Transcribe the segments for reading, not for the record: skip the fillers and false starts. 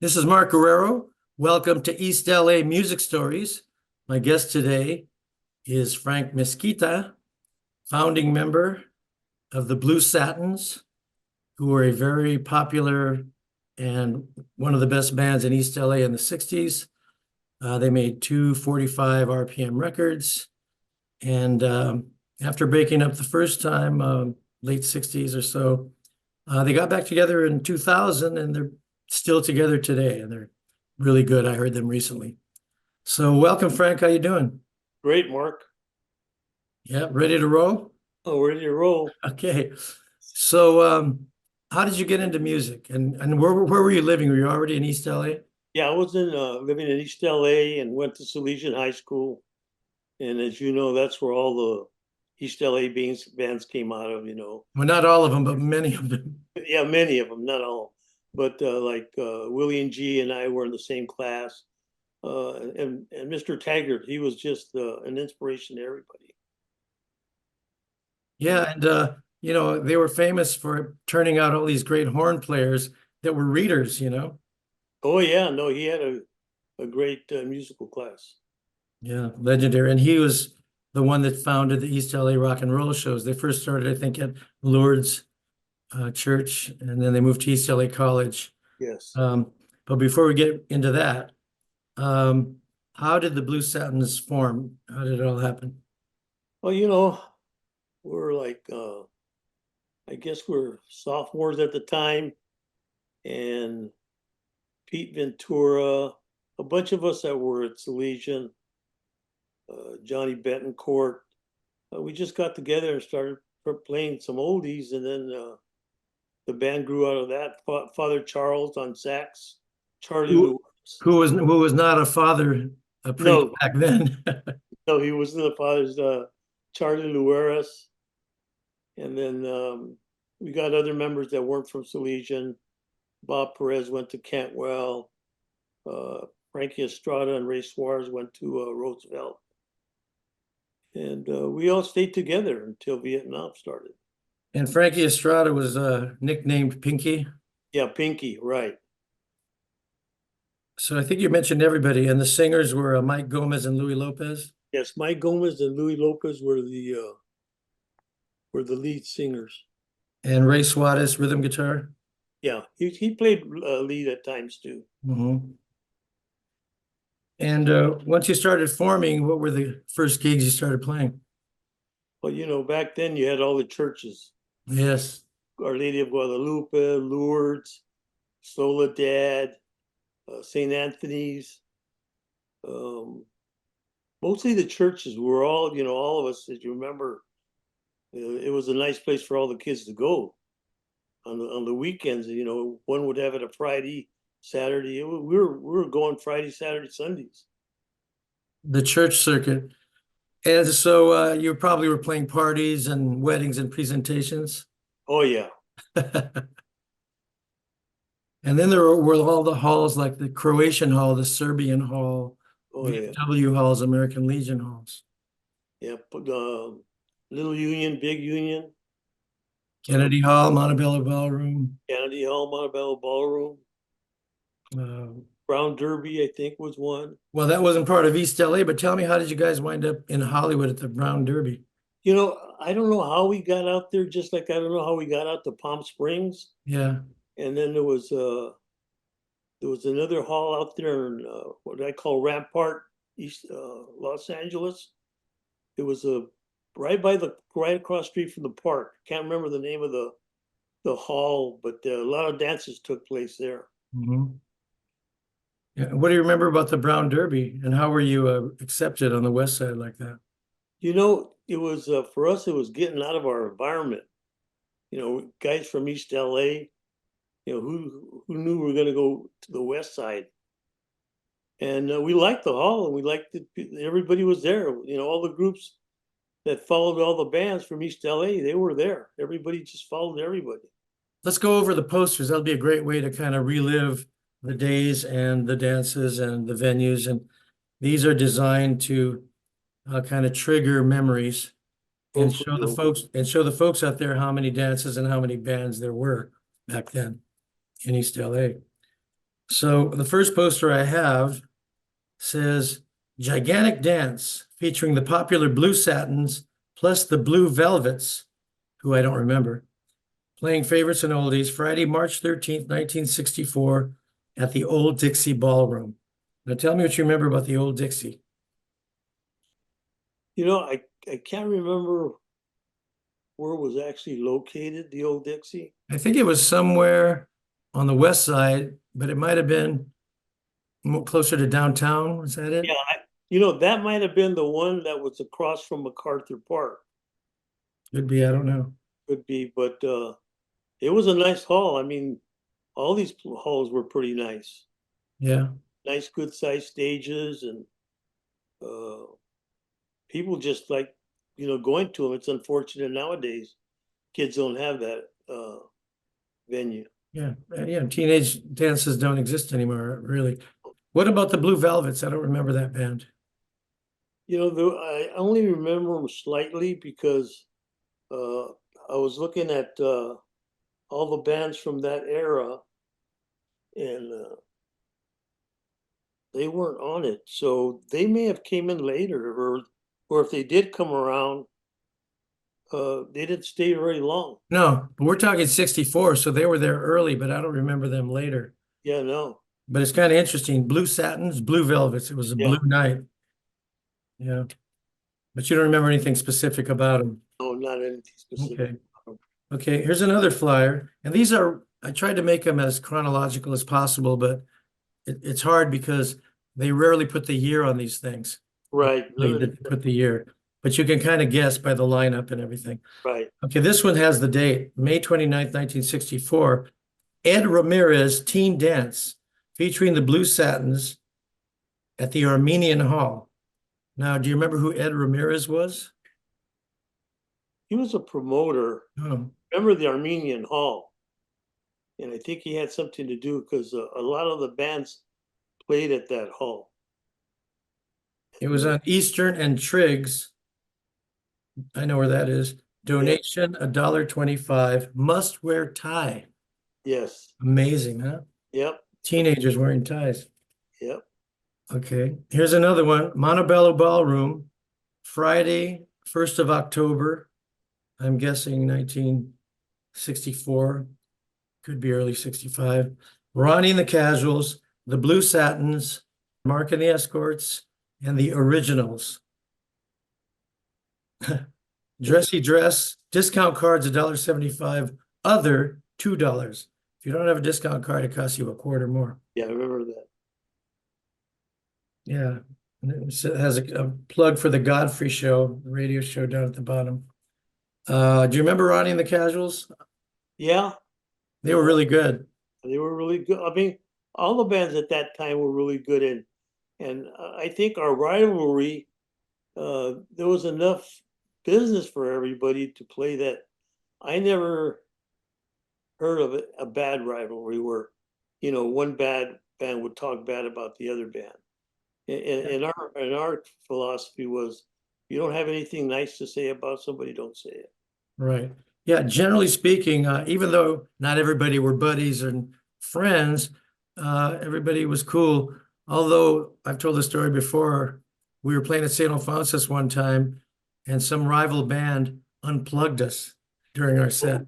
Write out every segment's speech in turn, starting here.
This is Mark Guerrero. Welcome to East L.A. Music Stories. My guest today is Frank Mezquita, founding member of the Blue Satins, who were a very popular and one of the best bands in East L.A. in the 60s. They made two 45 RPM records. And after breaking up the first time, late 60s or so, they got back together in 2000 and they're still together today. And they're really good. I heard them recently. So welcome, Frank. How you doing? Great, Mark. Yeah, ready to roll? Oh, ready to roll. Okay. So how did you get into music? And where were you living? Were you already in East LA? Yeah, I was in living in East L.A. and went to Salesian High School. And as you know, that's where all the East L.A. bands came out of. Well, not all of them, but many of them. Yeah, many of them, not all. But Willie and G and I were in the same class. And Mr. Taggart, he was just an inspiration to everybody. Yeah, and they were famous for turning out all these great horn players that were readers. Oh, yeah, no, he had a great musical class. Yeah, legendary. And he was the one that founded the East LA rock and roll shows. They first started, I think, at Lourdes Church, and then they moved to East LA College. Yes. But before we get into that, how did the Blue Satins form? How did it all happen? Well, we're I guess we're sophomores at the time, and Pete Ventura, a bunch of us that were at Salesian, Johnny Betancourt, we just got together and started playing some oldies, and then the band grew out of that. Father Charles on sax, Charlie Who, Lewis. who was not a father, a priest No, back then? no, he was in the father's Charlie Lewis, and then we got other members that weren't from Salesian. Bob Perez went to Cantwell. Frankie Estrada and Ray Suarez went to Roosevelt. And we all stayed together until Vietnam started. And Frankie Estrada was nicknamed Pinky. Yeah, Pinky, right. So I think you mentioned everybody, and the singers were Mike Gomez and Louis Lopez. Yes, Mike Gomez and Louis Lopez were the lead singers. And Ray Suarez, rhythm guitar. Yeah, he played lead at times too. Mm-hmm. And once you started forming, what were the first gigs you started playing? Well, back then you had all the churches. Yes. Our Lady of Guadalupe, Lourdes, Soledad, St. Anthony's. Mostly the churches were all of us, as you remember, it was a nice place for all the kids to go on the weekends. One would have it a Friday, Saturday. We were going Friday, Saturday, Sundays. The church circuit. And so you probably were playing parties and weddings and presentations. Oh yeah. And then there were all the halls like the Croatian Hall, the Serbian Hall, Oh yeah. VFW halls, American Legion halls. Yeah, but Little Union, Big Union, Kennedy Hall, Montebello Ballroom. Kennedy Hall, Montebello Ballroom, Uh, Brown Derby, I think was one. well, that wasn't part of East LA, but tell me, how did you guys wind up in Hollywood at the Brown Derby? I don't know how we got out there, just like I don't know how we got out to Palm Springs. Yeah. And then there was another hall out there in what I call Rampart, East Los Angeles. It was right across the street from the park. Can't remember the name of the hall, but a lot of dances took place there. Mm-hmm. Yeah. What do you remember about the Brown Derby, and how were you accepted on the West Side like that? It was for us. It was getting out of our environment. Guys from East L.A. Who knew we were going to go to the West Side, and we liked the hall, and we liked everybody was there. All the groups that followed all the bands from East LA, they were there. Everybody just followed everybody. Let's go over the posters. That'll be a great way to kind of relive the days and the dances and the venues. And these are designed to kind of trigger memories and show the folks out there how many dances and how many bands there were back then in East LA. So the first poster I have says Gigantic Dance featuring the popular Blue Satins plus the Blue Velvets, who I don't remember, playing favorites and oldies Friday, March 13th, 1964 at the Old Dixie Ballroom. Now tell me what you remember about the Old Dixie. I can't remember where it was actually located, the old Dixie. I think it was somewhere on the west side, but it might have been closer to downtown. Was that it? Yeah, that might have been the one that was across from MacArthur Park. Could be, I don't know. Could be, but it was a nice hall. I mean, all these halls were pretty nice. Yeah, Nice, good sized stages, and uh, people just like, going to them. It's unfortunate nowadays kids don't have that venue. yeah, yeah. Teenage dances don't exist anymore, really. What about the Blue Velvets? I don't remember that band. I only remember them slightly because uh, I was looking at all the bands from that era, and they weren't on it. So they may have came in later, or if they did come around, they didn't stay very long. No, but we're talking 64, so they were there early, but I don't remember them later. Yeah, no, But it's kind of interesting. Blue Satins, Blue Velvets. It was a yeah, blue night. Yeah. But you don't remember anything specific about them. no, not anything specific. Okay. Okay, here's another flyer. And these are, I tried to make them as chronological as possible, but it's hard because they rarely put the year on these things. Right, They did put the year, but you can kind of guess by the lineup and everything. right. Okay, this one has the date, May 29th, 1964. Ed Ramirez Teen Dance featuring the Blue Satins at the Armenian Hall. Now, do you remember who Ed Ramirez was? He was a promoter. Oh, Remember the Armenian Hall? And I think he had something to do because a lot of the bands played at that hall. it was on Eastern and Triggs. I know where that is. Donation $1.25. Must wear tie. Yes. Amazing, huh? Yep. Teenagers wearing ties. Yep. Okay, here's another one. Montebello Ballroom, Friday, 1st of October. I'm guessing 1964. Could be early 65. Ronnie and the Casuals, the Blue Satins, Mark and the Escorts, and the Originals. Dressy Dress, discount cards $1.75, other $2. If you don't have a discount card, it costs you a quarter more. Yeah, I remember that. Yeah. And it has a plug for the Godfrey Show, the radio show down at the bottom. Do you remember Ronnie and the Casuals? Yeah, They were really good. they were really good. I mean, all the bands at that time were really good, and I think our rivalry, there was enough business for everybody to play that. I never heard of it, a bad rivalry where, one bad band would talk bad about the other band. And our philosophy was, you don't have anything nice to say about somebody, don't say it. Right. Yeah, generally speaking, even though not everybody were buddies and friends, everybody was cool. Although I've told the story before, we were playing at St. Alphonsus one time and some rival band unplugged us during our set.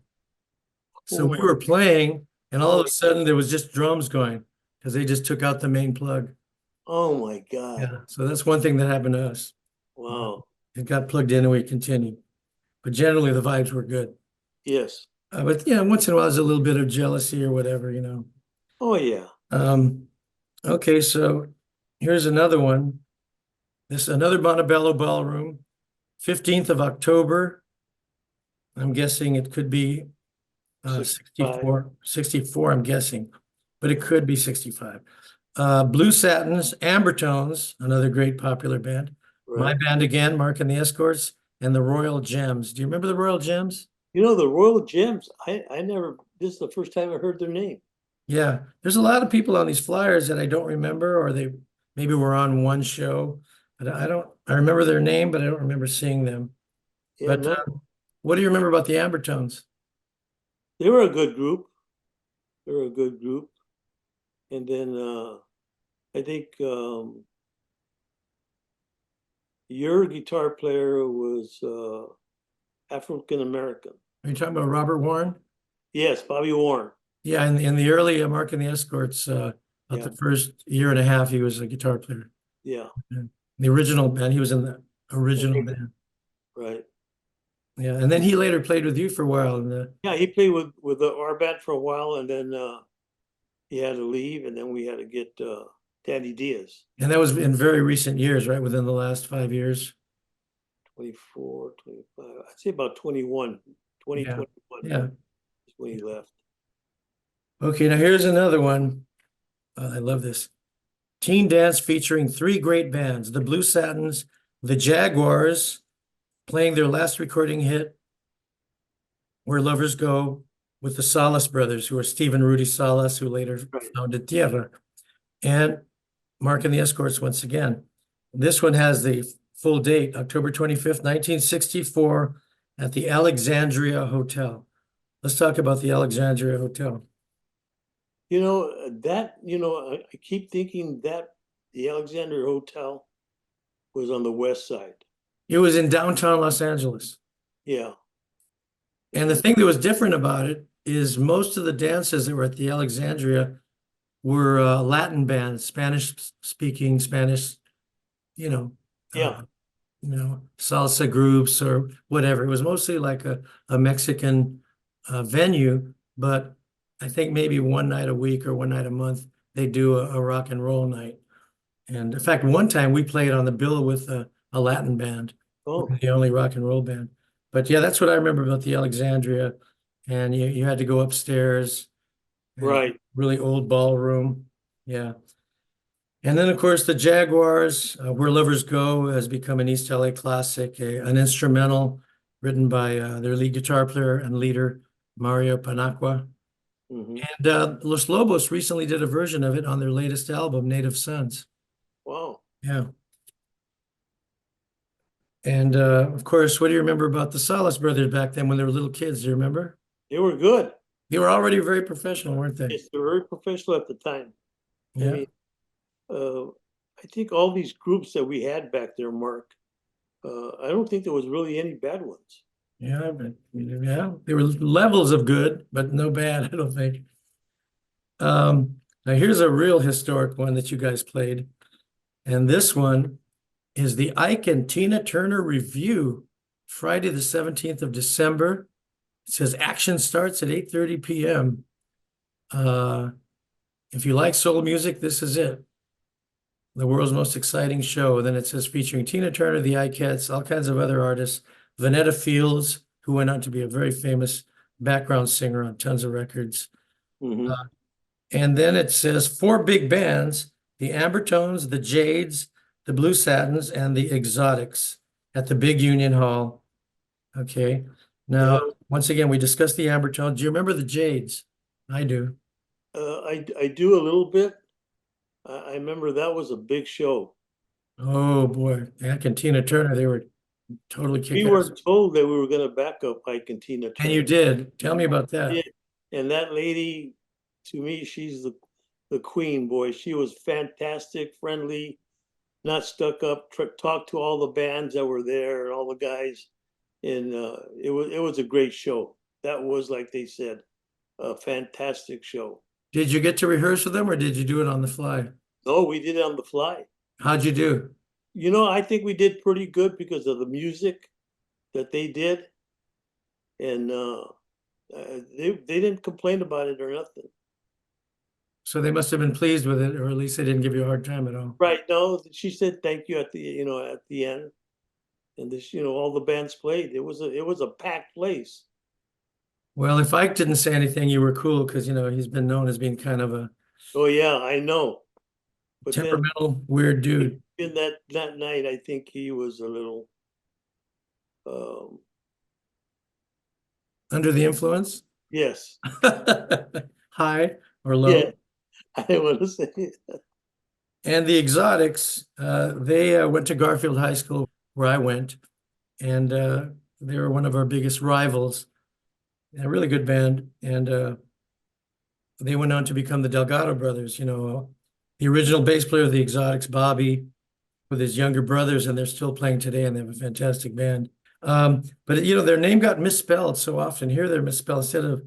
So we were playing and all of a sudden there was just drums going because they just took out the main plug. Oh my God. Yeah, so that's one thing that happened to us. Wow. It got plugged in and we continued. But generally the vibes were good. Yes. But yeah, once in a while there's a little bit of jealousy or whatever, you know. Oh yeah. Okay, so here's another one. This another Montebello Ballroom, 15th of October. I'm guessing it could be 64, I'm guessing, but it could be 65. Blue Satins, Ambertones, another great popular band. My Right. band again, Mark and the Escorts, and the Royal Gems. Do you remember the Royal Gems? The Royal Gems, I never, this is the first time I heard their name. Yeah, there's a lot of people on these flyers that I don't remember, or they maybe were on one show, but I remember their name, but I don't remember seeing them. Yeah, But no, what do you remember about the Ambertones? they were a good group. They were a good group. And then I think your guitar player was African American. Are you talking about Robert Warren? Yes, Bobby Warren. Yeah, in the early Mark and the Escorts, about Yeah, the first year and a half, he was a guitar player. yeah, Yeah. The original band, he was in the original band. right. Yeah, and then he later played with you for a while. In the Yeah, he played with our band for a while, and then he had to leave, and then we had to get Danny Diaz, and that was in very recent years, right? Within the last 5 years. 24, 25. I'd say about 21, Yeah, 2021 yeah. is when he left. Okay, now here's another one. I love this. Teen dance featuring three great bands, the Blue Satins, the Jaguars, playing their last recording hit, Where Lovers Go, with the Salas brothers, who are Steve and Rudy Salas, who later Right. founded Tierra, and Mark and the Escorts once again. This one has the full date, October 25th, 1964, at the Alexandria Hotel. Let's talk about the Alexandria Hotel. I keep thinking that the Alexander Hotel was on the west side. It was in downtown Los Angeles. Yeah. And the And thing that was different about it is most of the dances that were at the Alexandria were Latin bands, Spanish speaking, Spanish, you know, yeah, salsa groups or whatever. It was mostly like a Mexican venue, but I think maybe one night a week or one night a month, they do a rock and roll night. And in fact, one time we played on the bill with a Latin band. We oh, were the only rock and roll band. But yeah, that's what I remember about the Alexandria. And you had to go upstairs and right. really old ballroom. Yeah. And then, of course, the Jaguars, Where Lovers Go, has become an East LA classic, an instrumental written by their lead guitar player and leader, Mario Panacqua. Hmm. And Los Lobos recently did a version of it on their latest album, Native Sons. Wow. Yeah. And of course, what do you remember about the Salas brothers back then when they were little kids? Do you remember? They were good. They were already very professional, weren't they? Yes, they were very professional at the time. I Yeah. mean, uh, I think all these groups that we had back there, Mark, I don't think there was really any bad ones. Yeah, but yeah, there were levels of good, but no bad, I don't think. Now here's a real historic one that you guys played. And this one is the Ike and Tina Turner Review, Friday the 17th of December. It says action starts at 8:30 p.m. If you like soul music, this is it. The world's most exciting show. Then it says featuring Tina Turner, the Ikettes, all kinds of other artists, Vanetta Fields, who went on to be a very famous background singer on tons of records. Hmm. And then it says four big bands, the Ambertones, the Jades, the Blue Satins, and the Exotics at the big Union Hall. Okay. Now, Yeah, once again, we discussed the Ambertones. Do you remember the Jades? I do. I do a little bit. I remember that was a big show. Oh boy, Ike and Tina Turner, they were totally We kick-ass. weren't told that we were going to back up Ike and Tina And Turner. you did. Tell me about that. Yeah. And that lady, to me, she's the queen, boy. She was fantastic, friendly, not stuck up, talked to all the bands that were there and all the guys. And it was a great show. That was, like they said, a fantastic show. Did you get to rehearse with them or did you do it on the fly? No, we did it on the fly. How'd you do? I think we did pretty good because of the music that they did, and they didn't complain about it or nothing. So they must have been pleased with it, or at least they didn't give you a hard time at all. Right? No, she said thank you at the end, and all the bands played. It was a packed place. Well, if Ike didn't say anything, you were cool because, he's been known as being kind of a Oh yeah, I know. But then temperamental, weird dude. in that night, I think he was a little, um, Under the influence? yes, High or yeah. low? I didn't want to say it. And the Exotics, they went to Garfield High School where I went, and they were one of our biggest rivals. A really good band. And they went on to become the Delgado brothers, the original bass player of the Exotics, Bobby, with his younger brothers, and they're still playing today, and they have a fantastic band. But their name got misspelled so often. Here they're misspelled. Instead of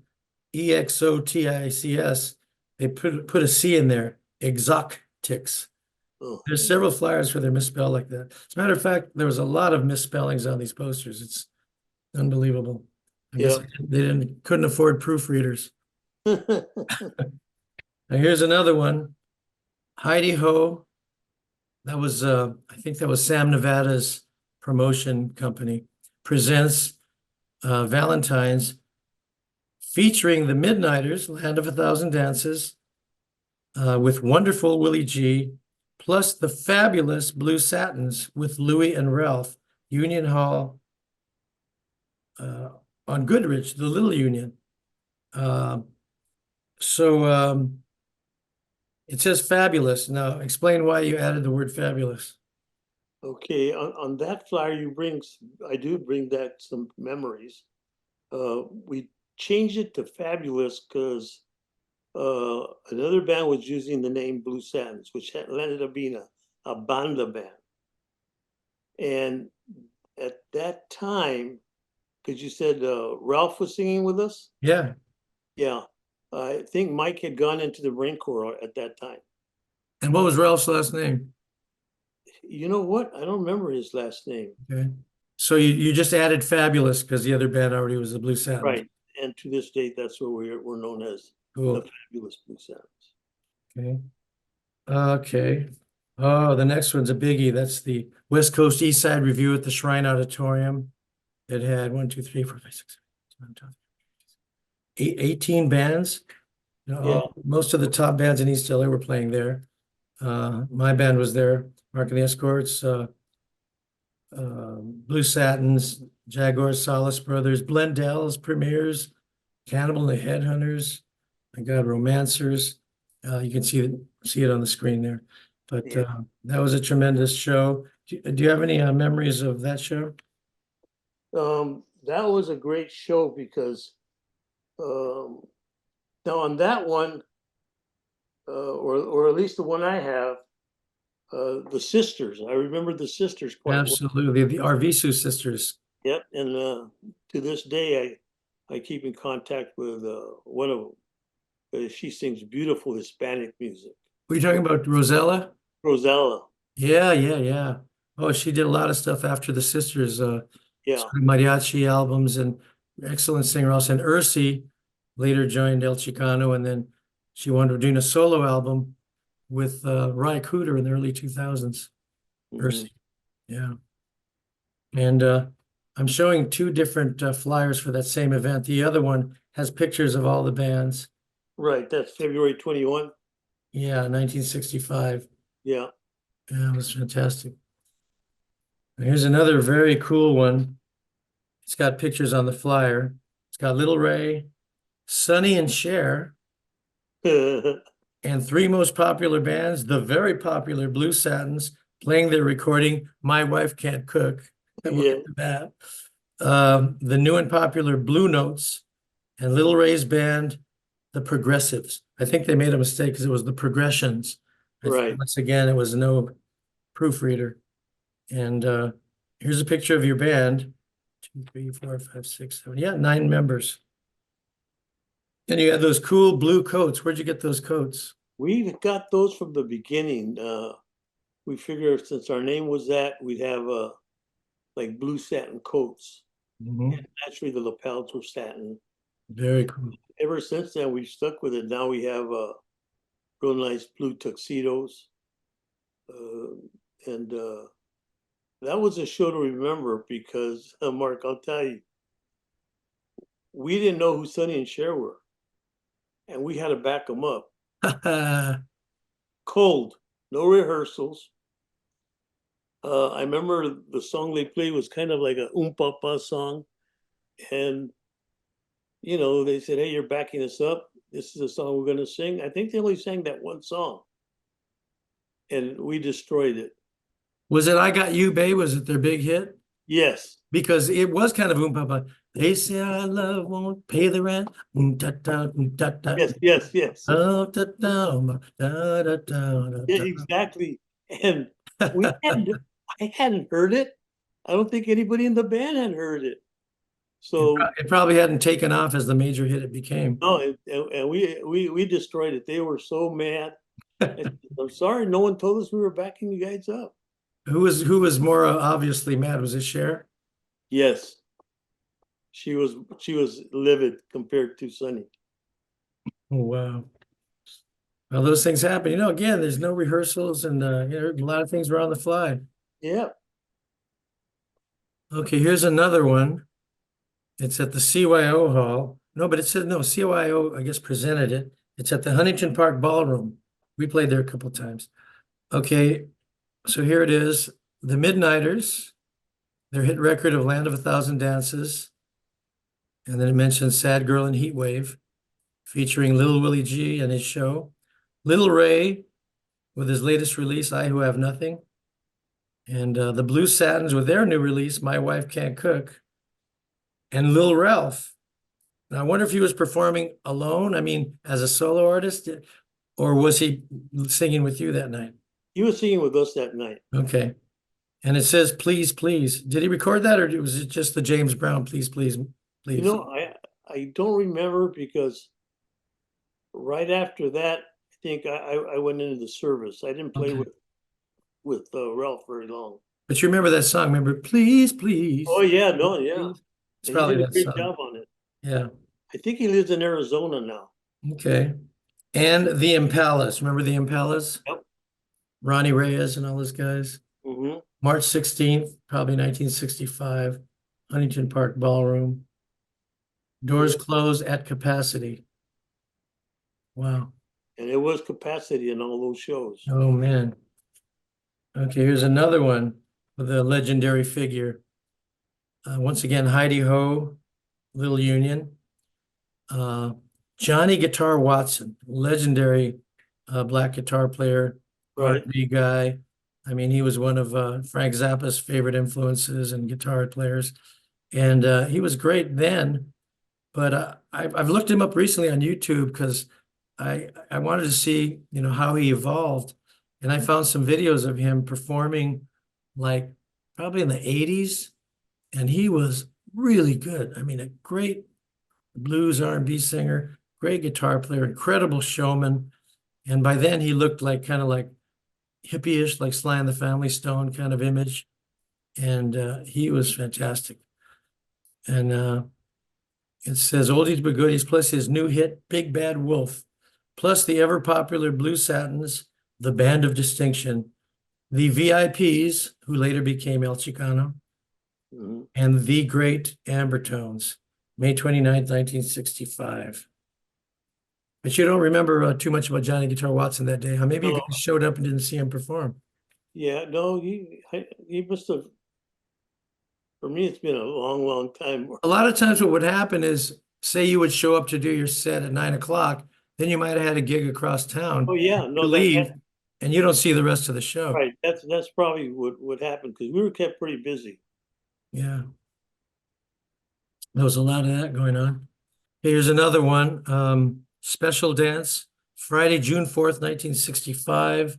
Exotics, they put a C in there, Exotics. Oh, There's several flyers where they're misspelled like that. As a matter of fact, there was a lot of misspellings on these posters. It's unbelievable. I guess yeah. they couldn't afford proofreaders. Now here's another one. Heidi Ho. That was I think that was Sam Nevada's promotion company. Presents Valentine's, featuring the Midnighters, Land of a Thousand Dances, with wonderful Willie G, plus the fabulous Blue Satins with Louie and Ralph, Union Hall, on Goodrich, the Little Union. So it says fabulous. Now, explain why you added the word fabulous. Okay, on that flyer I do bring back some memories. We changed it to Fabulous because another band was using the name Blue Satins, which ended up being a banda band. And at that time, because you said Ralph was singing with us? Yeah. Yeah. I think Mike had gone into the Marine Corps at that time. And what was Ralph's last name? You know what? I don't remember his last name. Okay. So you just added fabulous because the other band already was the Blue Satins. Right. And to this date, that's what we're known as, the Cool. Fabulous Blue Satins. Okay. Okay. Oh, the next one's a biggie. That's the West Coast East Side Review at the Shrine Auditorium. It had 1, 2, 3, 4, 5, 6, 7, 8, 18 bands. Yeah. Most of the top bands in East LA were playing there. My band was there, Mark and the Escorts, Blue Satins, Jaguars, Solace Brothers, Blendell's, Premiers, Cannibal and the Headhunters. I got Romancers. You can see it on the screen there. But Yeah. that was a tremendous show. Do you have any memories of that show? That was a great show because now on that one, or at least the one I have, the sisters. I remember the sisters quite well. Absolutely. The Arvisu sisters. Yep, and to this day, I keep in contact with one of them. She sings beautiful Hispanic music. Were you talking about Rosella? Rosella. Yeah, yeah, yeah. Oh, she did a lot of stuff after the sisters, Yeah. mariachi albums, and excellent singer also. And Ursi later joined El Chicano, and then she wound up doing a solo album with Ry Cooder in the early 2000s. Ursi, yeah. And I'm showing two different flyers for that same event. The other one has pictures of all the bands. Right, that's February 21. Yeah, 1965. Yeah. Yeah, it was fantastic. Here's another very cool one. It's got pictures on the flyer. It's got Little Ray, Sonny and Cher, and three most popular bands, the very popular Blue Satins, playing their recording, My Wife Can't Cook. We'll Yeah. get to that. The new and popular Blue Notes, and Little Ray's band, the Progressives. I think they made a mistake because it was the Progressions. Right. Once again, it was no proofreader. And here's a picture of your band. 2, 3, 4, 5, 6, 7. Yeah, 9 members. And you had those cool blue coats. Where'd you get those coats? We got those from the beginning. We figured since our name was that, we'd have like blue satin coats. Mhm. And naturally, the lapels were satin. Very cool. Ever since then, we've stuck with it. Now we have real nice blue tuxedos. And that was a show to remember because, Mark, I'll tell you, we didn't know who Sonny and Cher were. And we had to back them up. Cold, no rehearsals. I remember the song they played was kind of like a papa song. And, they said, hey, you're backing us up. This is a song we're going to sing. I think they only sang that one song. And we destroyed it. Was it I Got You, Babe? Was it their big hit? Yes, because it was kind of oom They say our love won't pay the rent. Da, da, da, da. yes, yes, yes. Oh, da, da, da, da, da, Yeah, da, exactly. And we hadn't, I hadn't heard it. I don't think anybody in the band had heard it. So It probably hadn't taken off as the major hit it became. no, and we destroyed it. They were so mad. I said, I'm sorry, no one told us we were backing you guys up. Who was more obviously mad? Was it Cher? Yes, she was livid compared to Sunny. Oh, wow. Well, those things happen. Again, there's no rehearsals and a lot of things were on the fly. Yeah, Okay, here's another one. It's at the CYO Hall. No, but it says no, CYO, I guess, presented it. It's at the Huntington Park Ballroom. We played there a couple times. Okay, so here it is. The Midnighters, their hit record of Land of a Thousand Dances. And then it mentions Sad Girl and Heat Wave, featuring Lil Willie G and his show. Little Ray with his latest release, I Who Have Nothing. And the Blue Satins with their new release, My Wife Can't Cook. And Lil Ralph. Now, I wonder if he was performing alone, I mean, as a solo artist, or was he singing with you that night? he was singing with us that night. Okay. And it says, please, please. Did he record that, or was it just the James Brown, please, please, please? I don't remember because right after that, I think I went into the service. I didn't play Okay. with Ralph very long. But you remember that song, remember, please, Oh please. yeah, no, yeah. Please? It's And he probably did a that great song. job on it. Yeah. I think he lives in Arizona now. Okay. And the Impalas. Remember the Impalas? Yep. Ronnie Reyes and all those guys. Hmm. March 16th, probably 1965, Huntington Park Ballroom. Doors Yeah. closed at capacity. Wow. And there was capacity in all those shows. Oh, man. Okay, here's another one with a legendary figure. Once again, Heidi Ho, Little Union. Johnny Guitar Watson, legendary black guitar player, Right. R&B guy. I mean, he was one of Frank Zappa's favorite influences and guitar players. And he was great then, but I've looked him up recently on YouTube because I wanted to see, how he evolved. And I found some videos of him performing like probably in the 80s, and he was really good. I mean, a great blues R&B singer, great guitar player, incredible showman. And by then he looked like kind of like hippie-ish, like Sly and the Family Stone kind of image. And he was fantastic. And it says oldies but goodies, plus his new hit, Big Bad Wolf, plus the ever popular Blue Satins, the Band of Distinction, the VIPs, who later became El Chicano, Hmm. and the Great Ambertones, May 29th, 1965. But you don't remember too much about Johnny Guitar Watson that day, huh? Maybe you No, guys showed up and didn't see him perform. yeah, no, he must have. For me, it's been a long, long time. A lot of times what would happen is, say you would show up to do your set at 9 o'clock, then you might have had a gig across Oh town. yeah, You no, leave and you don't see the rest of the show. right. That's probably what happened because we were kept pretty busy. Yeah, there was a lot of that going on. Here's another one. Special dance, Friday, June 4th, 1965.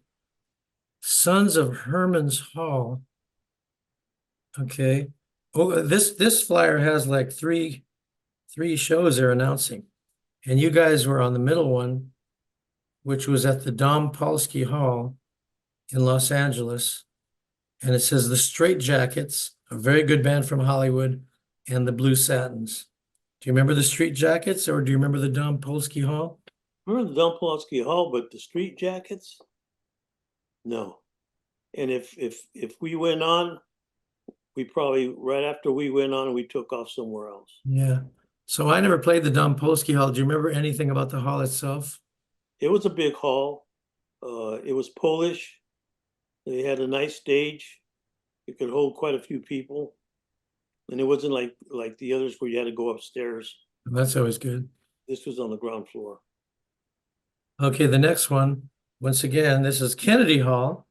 Sons of Herman's Hall. Okay. Oh, this flyer has like three shows they're announcing. And you guys were on the middle one, which was at the Dom Polsky Hall in Los Angeles. And it says the Straight Jackets, a very good band from Hollywood, and the Blue Satins. Do you remember the Street Jackets, or do you remember the Dom Polsky Hall? We were in the Don Pulaski Hall, but the street jackets, no. And if we went on, we probably right after we went on, we took off somewhere else. Yeah. So I never played the Dom Polsky Hall. Do you remember anything about the hall itself? It was a big hall. It was Polish. They had a nice stage. It could hold quite a few people, and it wasn't like the others where you had to go upstairs. That's always good. This was on the ground floor. Okay, the next one, once again, this is Kennedy Hall,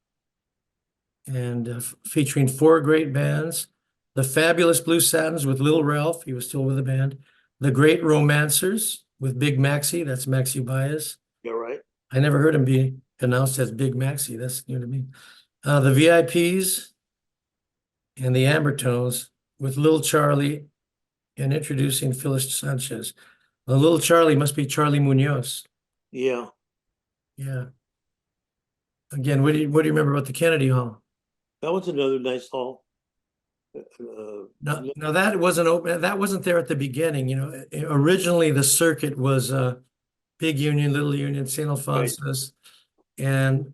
and featuring four great bands. The Fabulous Blue Satins with Little Ralph, he was still with the band. The Great Romancers with Big Maxie, that's Maxie Baez. You're right. I never heard him be announced as Big Maxie, that's new to me. The VIPs and the Ambertones with Little Charlie and introducing Phyllis Sanchez. The Little Charlie must be Charlie Munoz. Yeah. Yeah. Again, what do you remember about the Kennedy Hall? That was another nice hall. No, that wasn't open. That wasn't there at the beginning. You know, originally the circuit was Big Union, Little Union, St. Alphonsus, and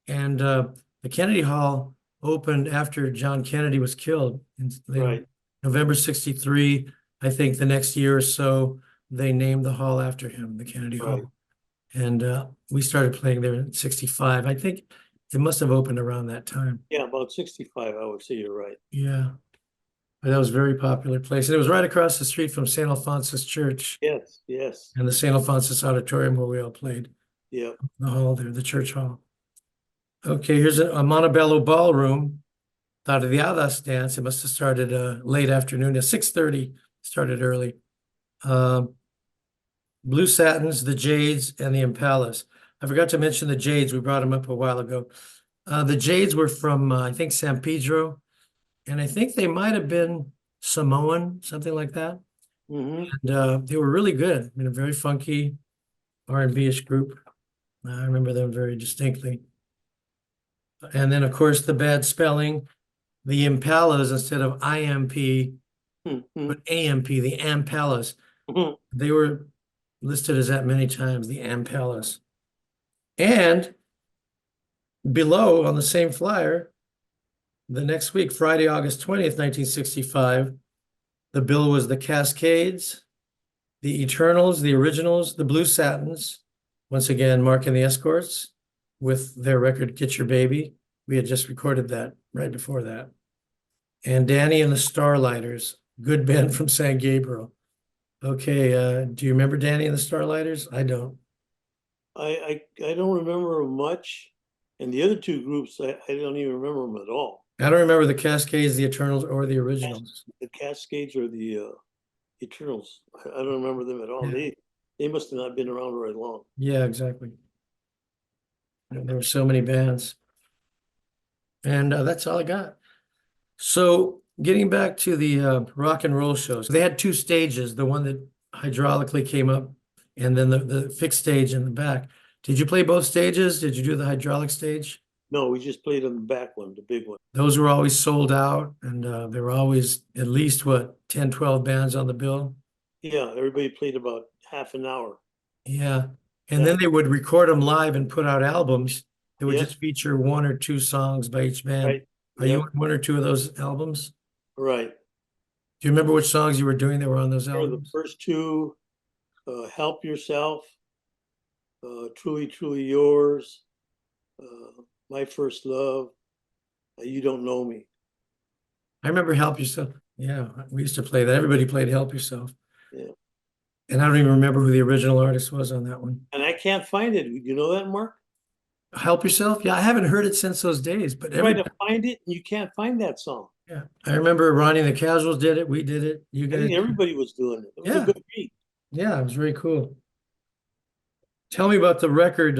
the Kennedy Hall opened after John Kennedy was killed in Right. November '63. I think the next year or so they named the hall after him, the Kennedy Right. Hall, and we started playing there in '65. I think it must have opened around that time. Yeah, about 65, I would say you're right. Yeah. But that was a very popular place. And it was right across the street from St. Alphonsus Church Yes, yes. and the St. Alphonsus Auditorium where we all played, Yeah. the hall there, the church hall. Okay, here's a Montebello Ballroom. Thought of the Adas dance. It must have started late afternoon at 6:30, started early. Blue Satins, the Jades, and the Impalas. I forgot to mention the Jades. We brought them up a while ago. The Jades were from, I think, San Pedro. And I think they might have been Samoan, something like that. Hmm. And they were really good. I mean, a very funky R&B-ish group. I remember them very distinctly. And then, of course, the bad spelling, the Impalas instead of IMP, but AMP, the Ampalas. They were listed as that many times, the Ampalas. And below on the same flyer, the next week, Friday, August 20th, 1965, the bill was the Cascades, the Eternals, the Originals, the Blue Satins, once again, Mark and the Escorts with their record Get Your Baby. We had just recorded that right before that. And Danny and the Starlighters, good band from San Gabriel. Okay, do you remember Danny and the Starlighters? I don't. I don't remember much. And the other two groups, I don't even remember them at all. I don't remember the Cascades, the Eternals, or the Originals. The Cascades or the Eternals. I don't remember them at all. Yeah. They must have not been around very long. Yeah, exactly. There were so many bands. And that's all I got. So getting back to the rock and roll shows, they had two stages, the one that hydraulically came up and then the fixed stage in the back. Did you play both stages? Did you do the hydraulic stage? No, we just played on the back one, the big one. Those were always sold out and there were always at least, what, 10, 12 bands on the bill? Yeah, everybody played about half an hour. Yeah. And Yeah. then they would record them live and put out albums that would Yep. just feature one or two songs by each band. Right. Are you Yep. on one or two of those albums? Right. Do you remember which songs you were doing that were on those There were the albums? first two, Help Yourself, Truly, Truly Yours, My First Love, You Don't Know Me. I remember Help Yourself. Yeah, we used to play that. Everybody played Help Yourself. Yeah. And I don't even remember who the original artist was on that one. And I can't find it. You know that, Mark? Help Yourself? Yeah, I haven't heard it since those days, but Try to find it and you can't find that song. yeah, I remember Ronnie and the Casuals did it. We did it. You I guys, think everybody was doing it. It was Yeah. a good beat. yeah, it was very cool. Tell me about the record,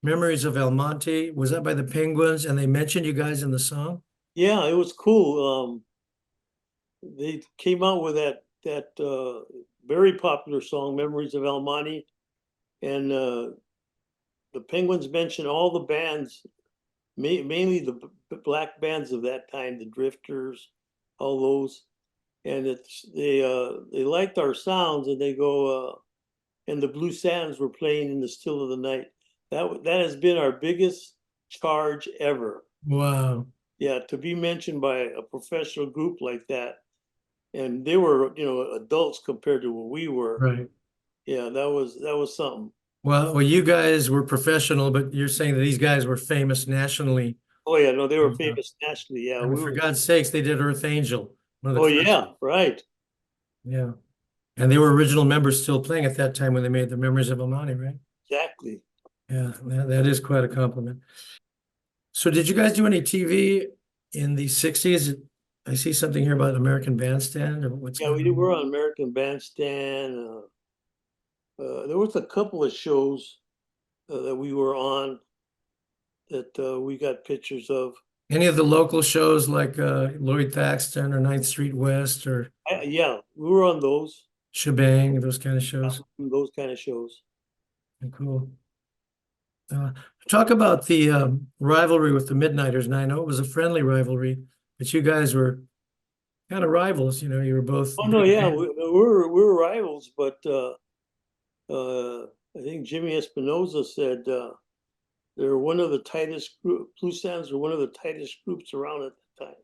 Memories of El Monte. Was that by the Penguins? And they mentioned you guys in the song? Yeah, it was cool. They came out with that very popular song, Memories of El Monte, and the Penguins mentioned all the bands, mainly the black bands of that time, the Drifters, all those, and they liked our sounds, and they go, and the Blue Satins were playing in the still of the night. That has been our biggest charge ever. Wow. Yeah, to be mentioned by a professional group like that, and they were, adults compared to what we were. Right. Yeah, that was something. Well, you guys were professional, but you're saying that these guys were famous nationally. Oh yeah, no, they were Yeah. famous nationally. Yeah, I mean, we for were. God's sakes, they did Earth Angel. One of the Oh first- yeah, right. Yeah. And they were original members still playing at that time when they made the Memories of Amani, right? Exactly. Yeah, that is quite a compliment. So did you guys do any TV in the 60s? I see something here about American Bandstand or what's Yeah, going were on. on American Bandstand. There was a couple of shows that we were on that we got pictures of. Any of the local shows like Lloyd Thaxton or Ninth Street West or Yeah, we were on Shebang, those kind of shows. those kind of shows. Cool. Uh, Talk about the rivalry with the Midnighters. And I know it was a friendly rivalry, but you guys were kind of rivals. You know, you were both Oh no, yeah, big. we were rivals, but I think Jimmy Espinoza said they're one of the tightest group. Blue Sands were one of the tightest groups around at the time,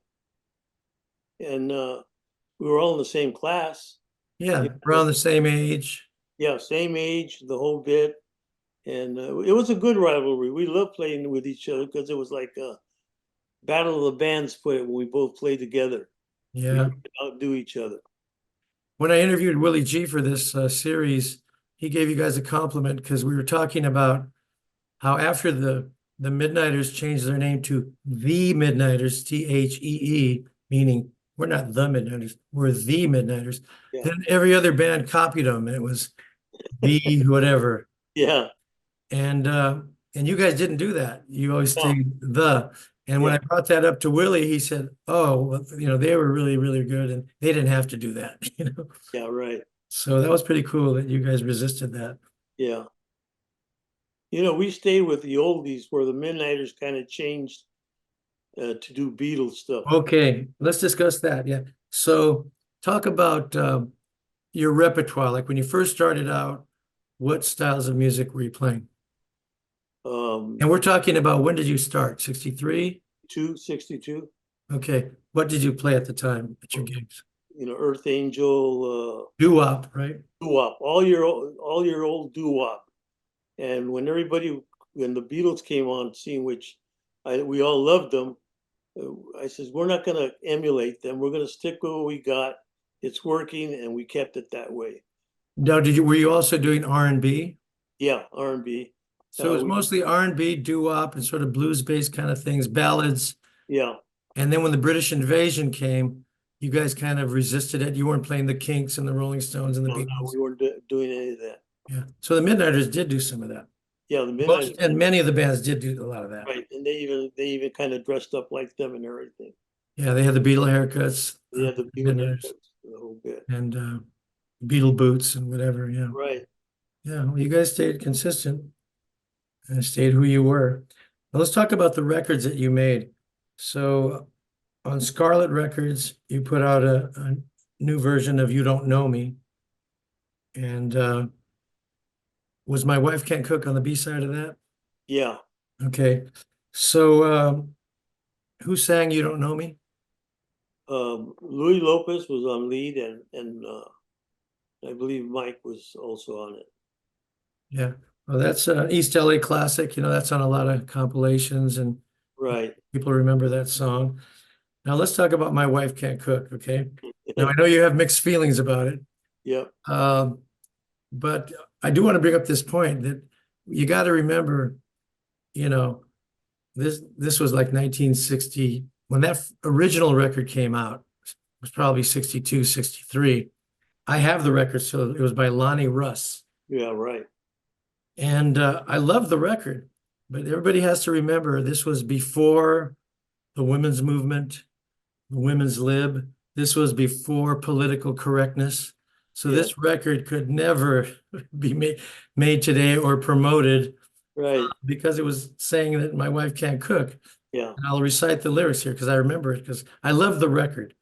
and we were all in the same class. Yeah, You around the same age. Yeah, same age, the whole bit, and it was a good rivalry. We loved playing with each other because it was like a battle of the bands. Put it when we both played together, we Yeah. could outdo each other. When I interviewed Willie G for this series, he gave you guys a compliment because we were talking about how after the Midnighters changed their name to the Midnighters, Thee, meaning we're not the Midnighters, we're the Midnighters. Yeah, Then every other band copied them, and it was the whatever. yeah, And you guys didn't do that. You always no, stayed the. And when yeah, I brought that up to Willie, he said, "Oh, well, you know, they were really, really good, and they didn't have to do that." You know, yeah, right, so that was pretty cool that you guys resisted that. yeah. You know, we stayed with the oldies where the Midnighters kind of changed to do Beatles stuff. Okay, let's discuss that. Yeah. So talk about your repertoire. Like when you first started out, what styles of music were you playing? Um, And we're talking about when did you start? 63? 262, Okay. What did you play at the time at your gigs? you know, Earth Angel, Doo-wop, right? doo-wop, all your old doo-wop. And when the Beatles came on scene, which we all loved them, I says, we're not going to emulate them. We're going to stick with what we got. It's working, and we kept it that way. Now, were you also doing R&B? Yeah, R&B. So it was We, mostly R&B, doo-wop, and sort of blues-based kind of things, ballads. yeah, And then when the British invasion came, you guys kind of resisted it. You weren't playing the Kinks and the Rolling Stones and the no, Beatles. we weren't doing any of that. Yeah. So the Midnighters did do some of that. Yeah, the Midnight, And many of the bands did do a lot of that. right? And they even kind of dressed up like them and everything. Yeah, they had the Beatle haircuts, They had the Beatle Midnighters, haircuts, the whole bit. and Beatle boots and whatever. Yeah. Right. Yeah. Well, you guys stayed consistent and stayed who you were. Well, let's talk about the records that you made. So on Scarlet Records, you put out a new version of You Don't Know Me. And was My Wife Can't Cook on the B side of that? Yeah. Okay. So who sang You Don't Know Me? Louis Lopez was on lead, and I believe Mike was also on it. Yeah. Well, that's an East L.A. classic. You know, that's on a lot of compilations and Right. people remember that song. Now let's talk about My Wife Can't Cook, okay? Now I know you have mixed feelings about it, Yep. but I do want to bring up this point that you got to remember, you know, this was like 1960 when that original record came out. It was probably 62, 63. I have the record, so it was by Lonnie Russ. Yeah. Right. And I love the record, but everybody has to remember this was before the women's movement, the women's lib. This was before political correctness. So Yeah. this record could never be made today or promoted Right. because it was saying that my wife can't cook. Yeah. And I'll recite the lyrics here because I remember it because I love the record,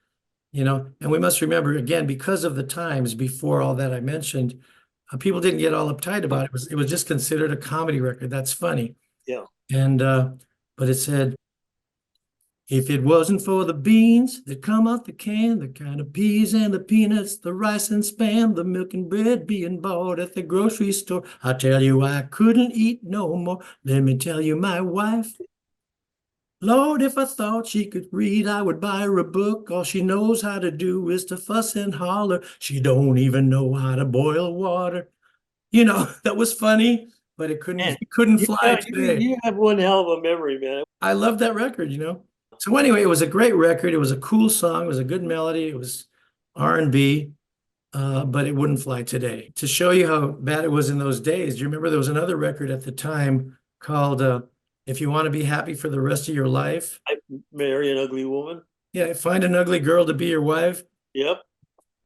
you know. And we must remember again, because of the times before all that I mentioned, people didn't get all uptight about it. It was just considered a comedy record. That's funny. Yeah. And but it said, if it wasn't for the beans that come out the can, the kind of peas and the peanuts, the rice and spam, the milk and bread being bought at the grocery store, I tell you I couldn't eat no more. Let me tell you, my wife, Lord, if I thought she could read, I would buy her a book. All she knows how to do is to fuss and holler. She don't even know how to boil water. You know, that was funny, but it Man, couldn't fly today. you have one hell of a memory, man. I love that record, you know. So anyway, it was a great record. It was a cool song. It was a good melody. It was R&B, but it wouldn't fly today. To show you how bad it was in those days, do you remember there was another record at the time called If You Want to Be Happy for the Rest of Your Life? I marry an ugly woman. Yeah, find an ugly girl to be your wife. Yep,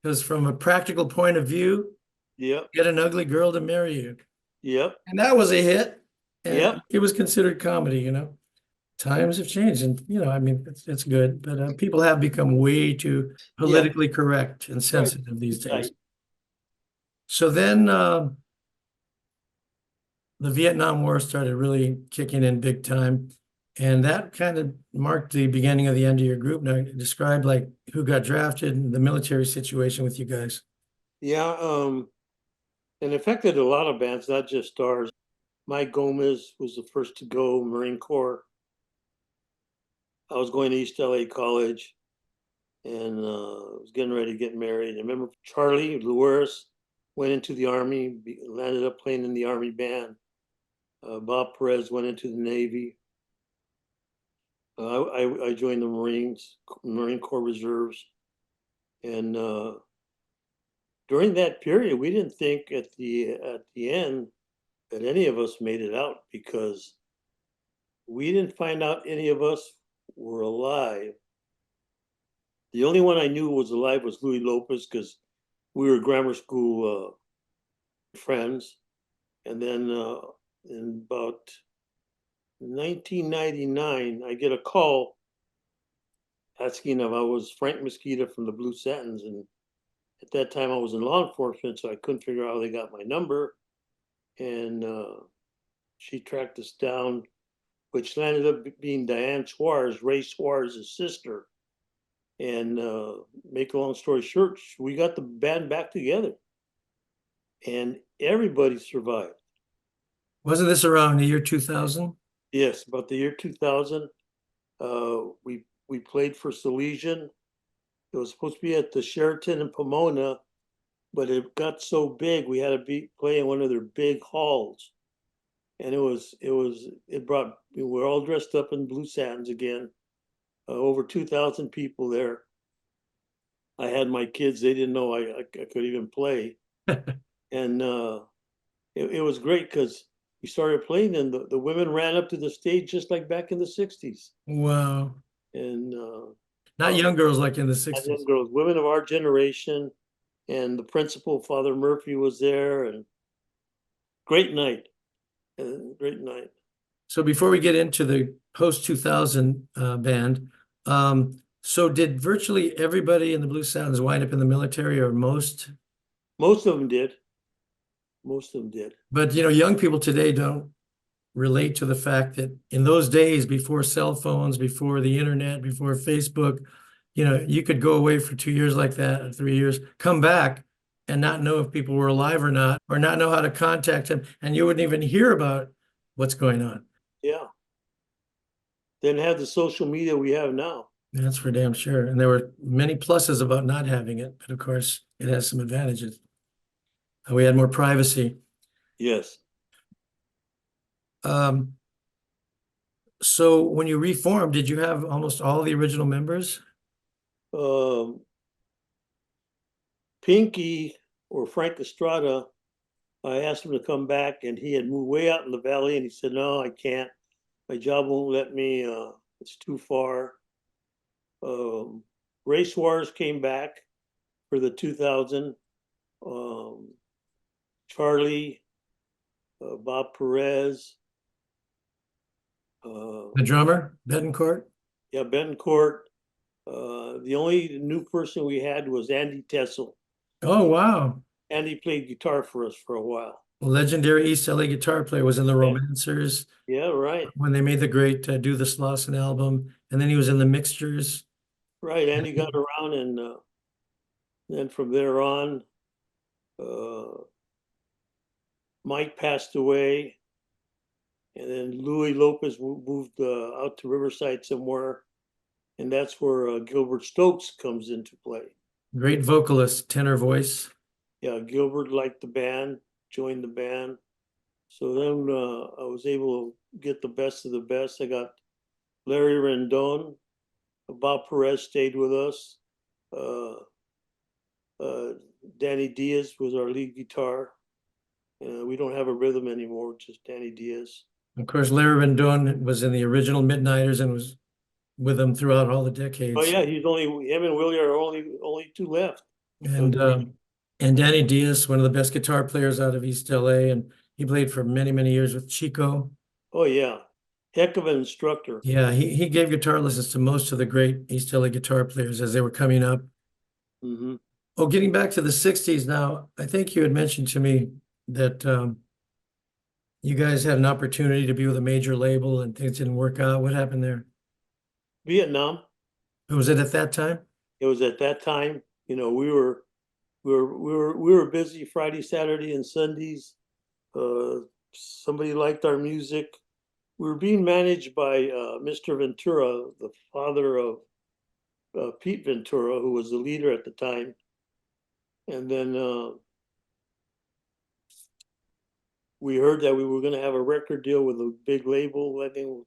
Because from a practical point of view, yep, get an ugly girl to marry you. yep, And that was a hit. yep. And it was considered comedy, Times have changed and, I mean, it's good, but people have become way too Yeah, politically correct and right, sensitive these days. right. So then the Vietnam War started really kicking in big time. And that kind of marked the beginning of the end of your group. Now, describe like who got drafted and the military situation with you guys. Yeah, and affected a lot of bands, not just stars. Mike Gomez was the first to go, Marine Corps. I was going to East L.A. college and was getting ready to get married. I remember Charlie Lewis went into the Army, landed up playing in the Army band. Bob Perez went into the Navy. I joined the Marines, Marine Corps Reserves. And during that period, we didn't think at the end that any of us made it out because we didn't find out any of us were alive. The only one I knew was alive was Louis Lopez because we were grammar school friends. And then in about 1999, I get a call asking if I was Frank Mezquita from the Blue Satins. And at that time, I was in law enforcement, so I couldn't figure out how they got my number. And she tracked us down, which landed up being Diane Suarez, Ray Suarez's sister. And make a long story short, we got the band back together, and everybody survived. Wasn't this around the year 2000? Yes, about the year 2000, we played for Salesian. It was supposed to be at the Sheraton in Pomona, but it got so big we had to play in one of their big halls, and it brought we were all dressed up in blue satins again. Over 2,000 people there. I had my kids; they didn't know I could even play, and it was great because we started playing, and the women ran up to the stage just like back in the '60s, Wow. and Not young girls like in the and young 60s. girls, women of our generation, and the principal, Father Murphy, was there, and great night, great night. So before we get into the post 2000 band, so did virtually everybody in the Blue Sounds wind up in the military or most? Most of them did. Most of them did. But young people today don't relate to the fact that in those days, before cell phones, before the internet, before Facebook, you could go away for 2 years like that, or 3 years, come back and not know if people were alive or not, or not know how to contact them, and you wouldn't even hear about what's going on. Yeah. Didn't have the social media we have now. That's for damn sure. And there were many pluses about not having it, but of course, it has some advantages. We had more privacy. Yes. Um, so when you reformed, did you have almost all the original members? Um, Pinky or Frank Estrada, I asked him to come back, and he had moved way out in the valley, and he said, "No, I can't. My job won't let me. It's too far." Um, Ray Suarez came back for the 2000. Um, Charlie, Bob Perez, The drummer, Betancourt? yeah, Bencourt. The only new person we had was Andy Tessel. Oh, wow. Andy played guitar for us for a while. Legendary East L.A. guitar player, was in the Romancers Yeah, right, when they made the great Do the Slauson album. And then he was in the Mixtures. right. Andy got around, and then from there on, uh, Mike passed away, and then Louis Lopez moved out to Riverside somewhere, and that's where Gilbert Stokes comes into play. Great vocalist, tenor voice. Yeah, Gilbert liked the band, joined the band. So then I was able to get the best of the best. I got Larry Rendon, Bob Perez stayed with us. Uh, Danny Diaz was our lead guitar. We don't have a rhythm anymore, just Danny Diaz. Of course, Larry Rendon was in the original Midnighters and was with them throughout all the Oh decades. yeah, him and Willie are only two left. And Danny Diaz, one of the best guitar players out of East L.A., and he played for many, many years with Chico. Oh yeah, heck of an instructor. Yeah, he gave guitar lessons to most of the great East LA guitar players as they were coming up. Mm-hmm. Oh, getting back to the 60s now, I think you had mentioned to me that you guys had an opportunity to be with a major label and things didn't work out. What happened there? Vietnam. Was it at that time? It was at that time. We were busy Friday, Saturday, and Sundays. Somebody liked our music. We were being managed by Mr. Ventura, the father of Pete Ventura, who was the leader at the time. And then we heard that we were going to have a record deal with a big label, I think,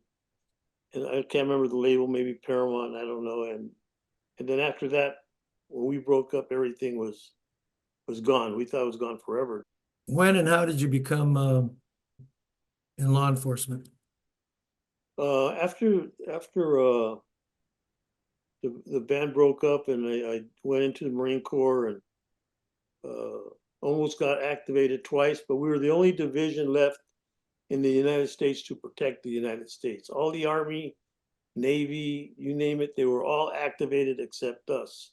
and I can't remember the label, maybe Paramount, I don't know. And then after that, when we broke up, everything was gone. We thought it was gone forever. When and how did you become in law enforcement? After the band broke up, and I went into the Marine Corps and almost got activated twice, but we were the only division left in the United States to protect the United States. All the Army, Navy, you name it, they were all activated except us.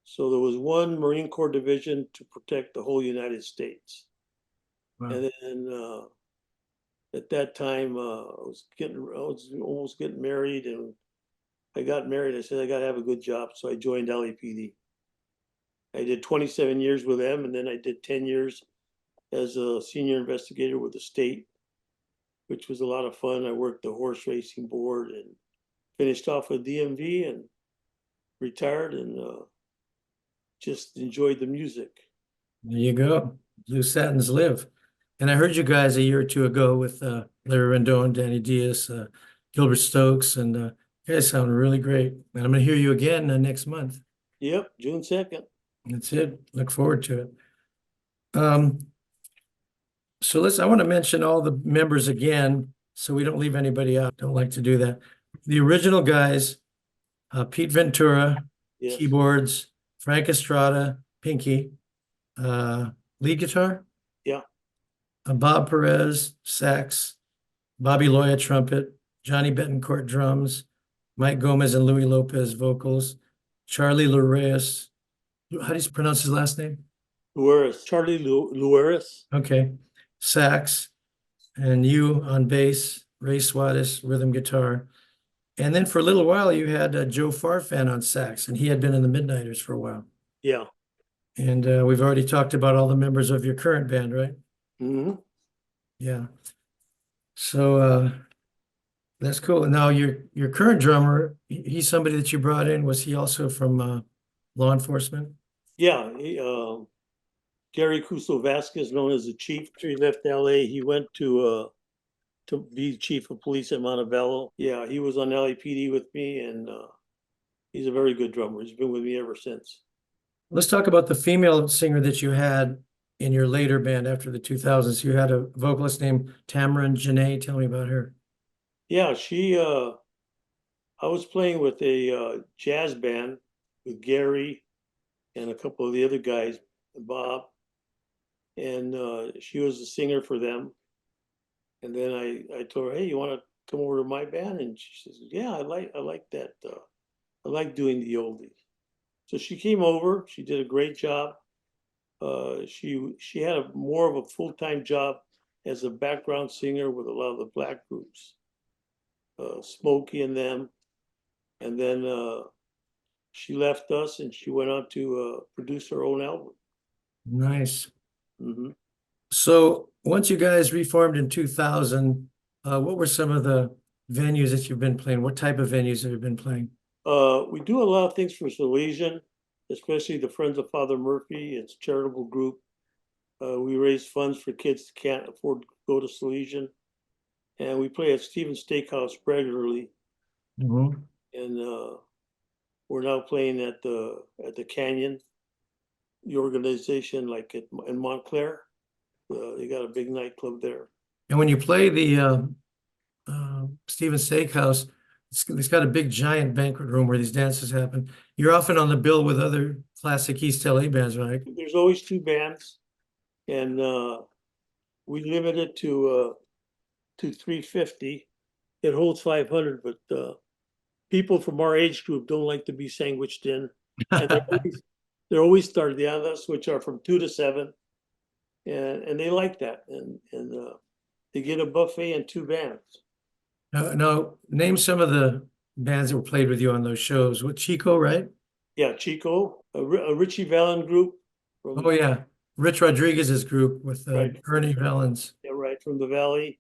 So there was one Marine Corps division to protect the whole United States. Wow. And then at that time, I was almost getting married, and I got married. I said I got to have a good job, so I joined LAPD. I did 27 years with them, and then I did 10 years as a senior investigator with the state, which was a lot of fun. I worked the horse racing board and finished off with DMV and retired, and just enjoyed the music. There you go. Blue Satins live. And I heard you guys a year or two ago with Larry Rendon, Danny Diaz, Gilbert Stokes, and you guys sound really great. And I'm going to hear you again next month. Yep, June 2nd. That's it. Look forward to it. So I want to mention all the members again, so we don't leave anybody out. Don't like to do that. The original guys, Pete Ventura, Yes. keyboards, Frank Estrada, Pinky, lead guitar. Yeah. Bob Perez, sax, Bobby Loya, trumpet, Johnny Betancourt, drums, Mike Gomez and Louis Lopez, vocals, Charlie Lureas. How do you pronounce his last name? Lueris, Charlie Lueris. Okay, sax, and you on bass, Ray Swatis, rhythm guitar. And then for a little while, you had Joe Farfan on sax, and he had been in the Midnighters for a while. Yeah. And we've already talked about all the members of your current band, right? Mm-hmm. Yeah. So that's cool. And now your current drummer, he's somebody that you brought in. Was he also from law enforcement? Yeah. Gary Cuso Vasquez, known as the chief, after he left LA, he went to be chief of police at Montebello. Yeah, he was on LAPD with me, and he's a very good drummer. He's been with me ever since. Let's talk about the female singer that you had in your later band after the 2000s. You had a vocalist named Tamarin Janae. Tell me about her. Yeah, I was playing with a jazz band with Gary and a couple of the other guys, Bob, and she was the singer for them. And then I told her, hey, you want to come over to my band? And she says, yeah, I like that. I like doing the oldies. So she came over. She did a great job. She had more of a full-time job as a background singer with a lot of the black groups, Smokey and them. And then she left us and she went on to produce her own album. Nice. Mm-hmm. So once you guys reformed in 2000, what were some of the venues that you've been playing? What type of venues have you been playing? We do a lot of things for Salesian, especially the Friends of Father Murphy. It's a charitable group. We raise funds for kids that can't afford to go to Salesian. And we play at Stevens Steakhouse regularly. Mm-hmm. And we're now playing at the Canyon, the organization like in Montclair. They got a big nightclub there. And when you play the Steven Steakhouse, it's got a big giant banquet room where these dances happen. You're often on the bill with other classic East LA bands, right? There's always two bands, and we limit it to 350. It holds 500, but people from our age group don't like to be sandwiched in, and they're always started the others, which are from 2 to 7, and they like that, and they get a buffet and two bands. Now, name some of the bands that were played with you on those shows. What, Chico, right? Yeah, Chico, a Richie Valens group from Oh yeah, Rich Rodriguez's group with Right. Ernie Valens. yeah, right from the Valley.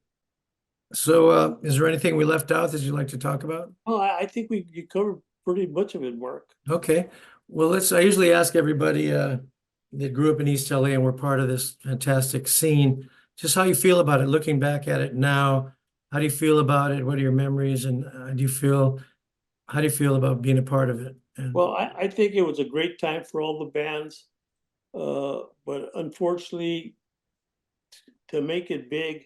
So, is there anything we left out that you'd like to talk about? Oh, I think you covered pretty much of it, Mark. Okay, well, I usually ask everybody that grew up in East LA and were part of this fantastic scene, just how you feel about it, looking back at it now. How do you feel about it? What are your memories? And how do you feel about being a part of it? And Well, I think it was a great time for all the bands, but unfortunately, to make it big,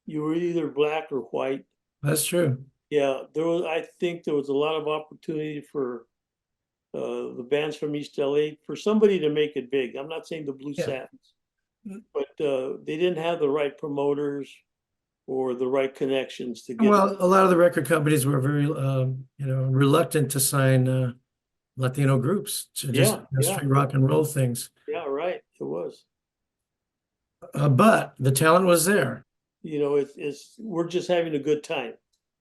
you were either black or white. that's true. Yeah, I think there was a lot of opportunity for the bands from East LA for somebody to make it big. I'm not saying the Blue Yeah. Satins, but they didn't have the right promoters or the right connections to get. Well, a lot of the record companies were very, reluctant to sign Latino groups to just Yeah. straight rock and roll things. Yeah, right. It was. But the talent was there. It's we're just having a good time.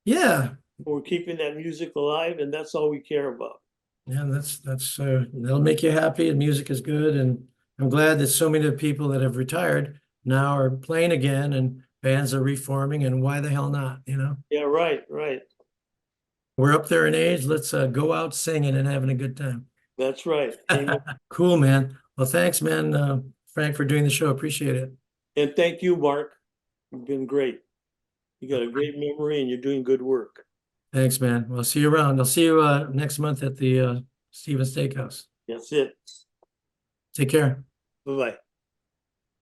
Yeah, We're keeping that music alive, and that's all we care about. yeah, that'll make you happy, and music is good, and I'm glad that so many of the people that have retired now are playing again, and bands are reforming, and why the hell not, you know? Yeah, right. We're up there in age, let's go out singing and having a good time. That's right. Amen. Cool, man. Well, thanks, man, Frank, for doing the show. Appreciate it. And thank you, Mark. You've been great. You got a great memory, and you're doing good work. Thanks, man. Well, see you around. I'll see you next month at the Steven Steakhouse. That's it. Take care. Bye-bye.